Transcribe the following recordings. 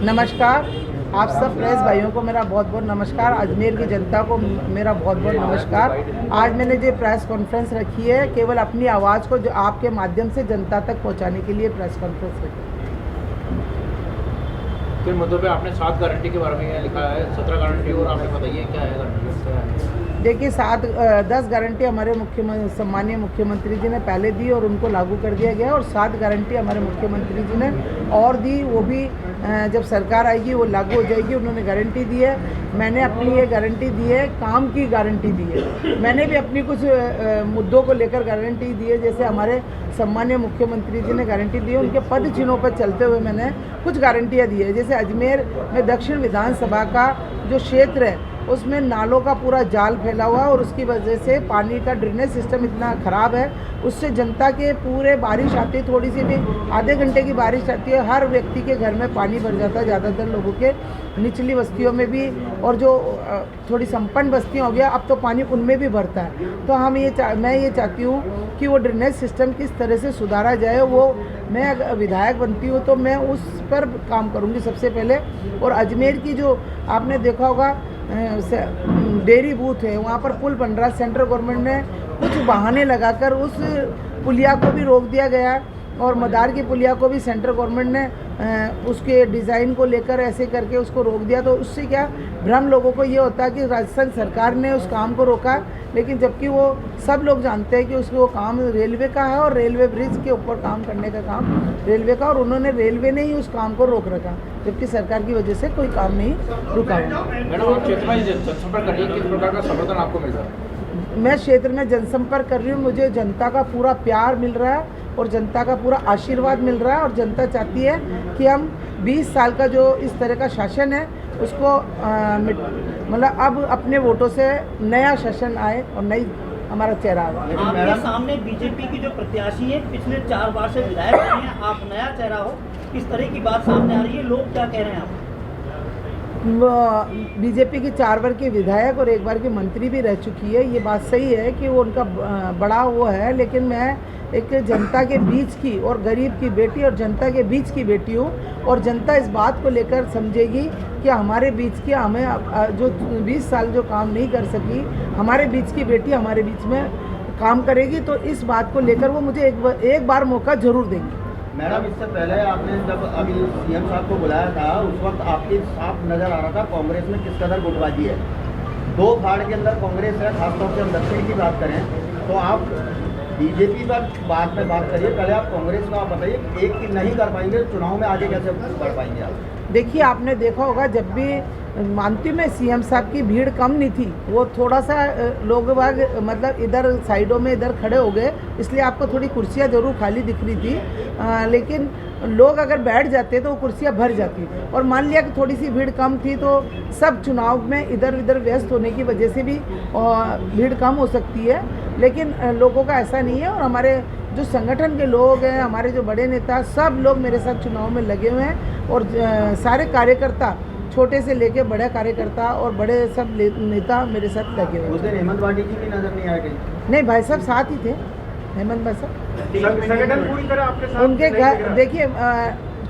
नमस्कार। आप सब प्रेस भाइयों को मेरा बहुत बहुत नमस्कार। अजमेर की जनता को मेरा बहुत बहुत नमस्कार। आज मैंने जो प्रेस कॉन्फ्रेंस रखी है केवल अपनी आवाज़ को जो आपके माध्यम से जनता तक पहुंचाने के लिए प्रेस कॉन्फ्रेंस रखी है। किन मुद्दों पे आपने 7 गारंटी के बारे में लिखा है, 17 गारंटी, और आपने बताइए क्या है गारंटी? देखिए 10 गारंटी हमारे सम्मानीय मुख्यमंत्री जी ने पहले दी और उनको लागू कर दिया गया, और 7 गारंटी हमारे मुख्यमंत्री जी ने और दी, वो भी जब सरकार आएगी वो लागू हो जाएगी। उन्होंने गारंटी दी है, मैंने अपनी ये गारंटी दी है, काम की गारंटी दी है। मैंने भी अपनी कुछ मुद्दों को लेकर गारंटी दी है, जैसे हमारे सम्मानीय मुख्यमंत्री जी ने गारंटी दी है, उनके पद चिन्हों पर चलते हुए मैंने कुछ गारंटियाँ दी है। जैसे अजमेर में दक्षिण विधानसभा का जो क्षेत्र है उसमें नालों का पूरा जाल फैला हुआ है, और उसकी वजह से पानी का ड्रेनेज सिस्टम इतना ख़राब है, उससे जनता के पूरे बारिश आती है, थोड़ी सी भी आधे घंटे की बारिश आती है, हर व्यक्ति के घर में पानी भर जाता है, ज़्यादातर लोगों के निचली बस्तियों में भी, और जो थोड़ी संपन्न बस्तियाँ हो गया अब तो पानी उनमें भी भरता है। तो मैं ये चाहती हूँ कि वो ड्रेनेज सिस्टम किस तरह से सुधारा जाए। वो मैं अगर विधायक बनती हूँ तो मैं उस पर काम करूँगी सबसे पहले। और अजमेर की जो आपने देखा होगा डेयरी बूथ है, वहाँ पर पुल बन रहा है, सेंट्रल गवर्नमेंट ने कुछ बहाने लगाकर उस पुलिया को भी रोक दिया गया, और मदार की पुलिया को भी सेंट्रल गवर्नमेंट ने उसके डिज़ाइन को लेकर ऐसे करके उसको रोक दिया। तो उससे क्या भ्रम लोगों को ये होता है कि राजस्थान सरकार ने उस काम को रोका, लेकिन जबकि वो सब लोग जानते हैं कि उसको वो काम रेलवे का है, और रेलवे ब्रिज के ऊपर काम करने का काम रेलवे का, और उन्होंने रेलवे ने ही उस काम को रोक रखा, जबकि सरकार की वजह से कोई काम नहीं रुका हुआ। मैडम, आप क्षेत्र में जनसंपर्क कर रही है, किस प्रकार का समर्थन आपको मिल रहा है? मैं क्षेत्र में जनसंपर्क कर रही हूँ, मुझे जनता का पूरा प्यार मिल रहा है और जनता का पूरा आशीर्वाद मिल रहा है, और जनता चाहती है कि हम 20 साल का जो इस तरह का शासन है उसको मतलब अब अपने वोटों से नया शासन आए और नई हमारा चेहरा आए। आपके सामने बीजेपी की जो प्रत्याशी है, पिछले 4 बार से विधायक रहे हैं, आप नया चेहरा हो, इस तरह की बात सामने आ रही है, लोग क्या कह रहे हैं? आप बीजेपी की 4 बार की विधायक और 1 बार की मंत्री भी रह चुकी है, ये बात सही है कि वो उनका बड़ा वो है, लेकिन मैं एक जनता के बीच की और गरीब की बेटी और जनता के बीच की बेटी हूँ, और जनता इस बात को लेकर समझेगी कि हमारे बीच की हमें जो 20 साल जो काम नहीं कर सकी, हमारे बीच की बेटी हमारे बीच में काम करेगी, तो इस बात को लेकर वो मुझे एक बार मौका ज़रूर देंगी। मैडम, इससे पहले आपने जब अभी सीएम साहब को बुलाया था उस वक्त आपके साफ नज़र आ रहा था कांग्रेस में किस कदर गुटबाजी है। 2 फाड़ के अंदर कांग्रेस है, खासतौर से हम दक्षिण की बात करें तो आप बीजेपी पर बाद में बात करिए, पहले आप कांग्रेस का आप बताइए, एक की नहीं कर पाएंगे चुनाव में आगे कैसे बढ़ पाएंगे आप? देखिए आपने देखा होगा, जब भी मानती हूँ मैं सीएम साहब की भीड़ कम नहीं थी, वो थोड़ा सा लोग बाग मतलब इधर साइडों में इधर खड़े हो गए, इसलिए आपको थोड़ी कुर्सियाँ ज़रूर खाली दिख रही थी, लेकिन लोग अगर बैठ जाते तो वो कुर्सियाँ भर जाती। और मान लिया कि थोड़ी सी भीड़ कम थी तो सब चुनाव में इधर उधर व्यस्त होने की वजह से भी भीड़ कम हो सकती है, लेकिन लोगों का ऐसा नहीं है। और हमारे जो संगठन के लोग हैं, हमारे जो बड़े नेता, सब लोग मेरे साथ चुनाव में लगे हुए हैं, और सारे कार्यकर्ता, छोटे से लेके बड़े कार्यकर्ता और बड़े सब नेता मेरे साथ लगे हुए। उस दिन हेमंत वाटी जी भी नजर नहीं आ गई? नहीं, भाई साहब साथ ही थे, हेमंत भाई साहब संगठन पूरी तरह आपके साथ उनके घर। देखिए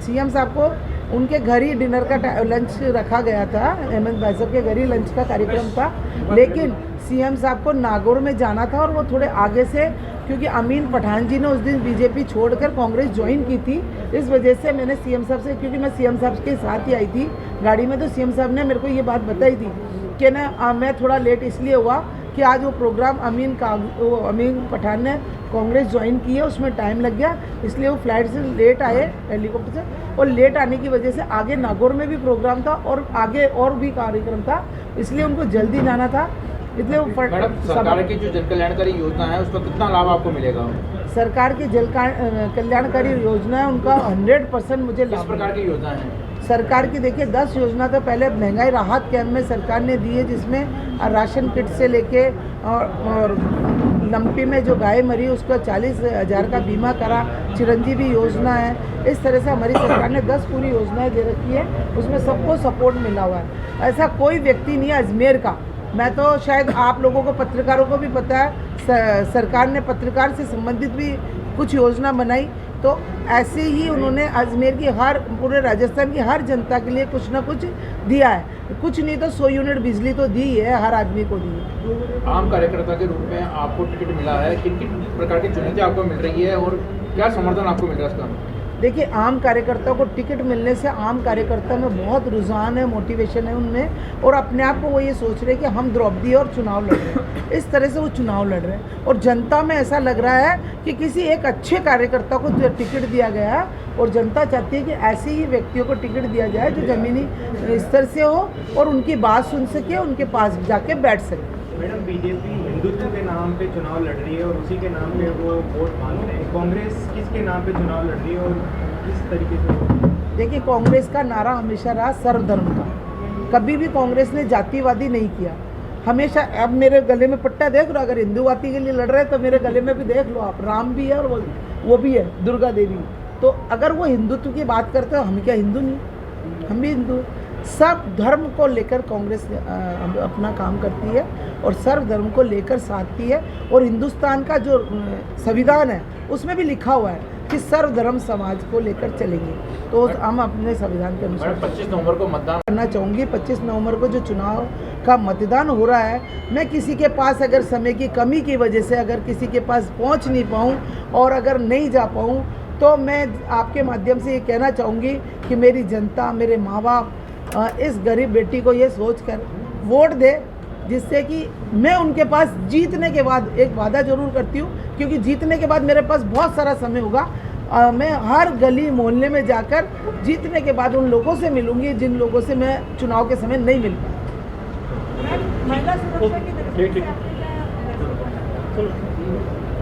सीएम साहब को उनके घर ही डिनर का लंच रखा गया था, हेमंत भाई साहब के घर ही लंच का कार्यक्रम था, लेकिन सीएम साहब को नागौर में जाना था, और वो थोड़े आगे से, क्योंकि अमीन पठान जी ने उस दिन बीजेपी छोड़कर कांग्रेस ज्वाइन की थी, इस वजह से मैंने सीएम साहब से, क्योंकि मैं सीएम साहब के साथ ही आई थी गाड़ी में, तो सीएम साहब ने मेरे को ये बात बताई थी कि ना मैं थोड़ा लेट इसलिए हुआ कि आज वो प्रोग्राम अमीन पठान ने कांग्रेस ज्वाइन की है, उसमें टाइम लग गया, इसलिए वो फ्लाइट से लेट आए हेलीकॉप्टर से, और लेट आने की वजह से आगे नागौर में भी प्रोग्राम था और आगे और भी कार्यक्रम था, इसलिए उनको जल्दी जाना था, इसलिए वो सरकार की जो जन कल्याणकारी योजना है उसका कितना लाभ आपको मिलेगा? सरकार की जल कल्याणकारी योजना है उनका 100% मुझे लाभ। किस प्रकार की योजना है सरकार की? देखिए 10 योजना तो पहले महंगाई राहत कैंप में सरकार ने दी है, जिसमें राशन किट से लेके और लंपी में जो गाय मरी उसका 40,000 का बीमा करा, चिरंजीवी योजना है, इस तरह से हमारी सरकार ने 10 पूरी योजनाएं दे रखी है, उसमें सबको सपोर्ट मिला हुआ है। ऐसा कोई व्यक्ति नहीं है अजमेर का, मैं तो शायद आप लोगों को पत्रकारों को भी पता है, सरकार ने पत्रकार से संबंधित भी कुछ योजना बनाई, तो ऐसे ही उन्होंने अजमेर की पूरे राजस्थान की हर जनता के लिए कुछ ना कुछ दिया है, कुछ नहीं तो 100 यूनिट बिजली तो दी है, हर आदमी को दी है। आम कार्यकर्ता के रूप में आपको टिकट मिला है, किन किन प्रकार की चुनौतियाँ आपको मिल रही है और क्या समर्थन आपको मिल रहा है इसका? देखिए, आम कार्यकर्ता को टिकट मिलने से आम कार्यकर्ता में बहुत रुझान है, मोटिवेशन है उनमें, और अपने आप को वो ये सोच रहे हैं कि हम द्रौपदी और चुनाव लड़ रहे हैं। इस तरह से वो चुनाव लड़ रहे हैं और जनता में ऐसा लग रहा है कि किसी एक अच्छे कार्यकर्ता को टिकट दिया गया है और जनता चाहती है कि ऐसे ही व्यक्तियों को टिकट दिया जाए जो ज़मीनी स्तर से हो और उनकी बात सुन सके, उनके पास जाके बैठ सके। मैडम, बीजेपी हिंदुत्व के नाम पे चुनाव लड़ रही है और उसी के नाम पे वो वोट मांग रहे हैं। कांग्रेस किसके नाम पे चुनाव लड़ रही है और किस तरीके से? देखिए, कांग्रेस का नारा हमेशा रहा सर्वधर्म का। कभी भी कांग्रेस ने जातिवादी नहीं किया, हमेशा। अब मेरे गले में पट्टा देख लो, अगर हिंदूवादी के लिए लड़ रहे हैं तो मेरे गले में भी देख लो आप, राम भी है और वो भी है, दुर्गा देवी। तो अगर वो हिंदुत्व की बात करते हो, हम क्या हिंदू नहीं? हम भी हिंदू। सब धर्म को लेकर कांग्रेस अपना काम करती है और सर्व धर्म को लेकर साधती है, और हिंदुस्तान का जो संविधान है उसमें भी लिखा हुआ है कि सर्व धर्म समाज को लेकर चलेंगे। तो हम अपने संविधान के अनुसार 25 नवंबर को मतदान करना चाहूँगी। 25 नवंबर को जो चुनाव का मतदान हो रहा है, मैं किसी के पास अगर समय की कमी की वजह से अगर किसी के पास पहुँच नहीं पाऊँ और अगर नहीं जा पाऊँ, तो मैं आपके माध्यम से ये कहना चाहूँगी कि मेरी जनता, मेरे माँ बाप इस गरीब बेटी को ये सोचकर वोट दे, जिससे कि मैं उनके पास जीतने के बाद एक वादा जरूर करती हूँ, क्योंकि जीतने के बाद मेरे पास बहुत सारा समय होगा। मैं हर गली मोहल्ले में जाकर जीतने के बाद उन लोगों से मिलूंगी जिन लोगों से मैं चुनाव के समय नहीं मिल पाई। महिला सुरक्षा की दृष्टि से आपने क्या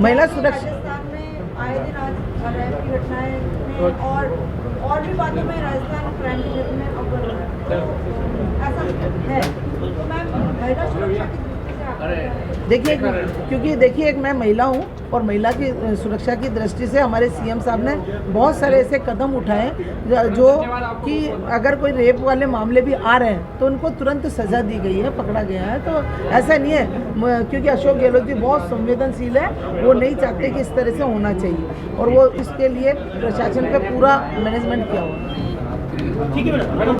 महिला सुरक्षा राजस्थान में आए दिन आज रैप की घटनाएं में और भी बातों में राजस्थान क्राइम की रेट में अव्वल हो रहा है, ऐसा है। तो मैम, महिला सुरक्षा की दृष्टि से आप देखिए, क्योंकि देखिए, एक मैं महिला हूँ और महिला की सुरक्षा की दृष्टि से हमारे सीएम साहब ने बहुत सारे ऐसे कदम उठाए जो कि अगर कोई रेप वाले मामले भी आ रहे हैं तो उनको तुरंत सज़ा दी गई है, पकड़ा गया है। तो ऐसा नहीं है, क्योंकि अशोक गहलोत जी बहुत संवेदनशील है, वो नहीं चाहते कि इस तरह से होना चाहिए, और वो इसके लिए प्रशासन पे पूरा मैनेजमेंट किया हुआ है। ठीक है मैडम।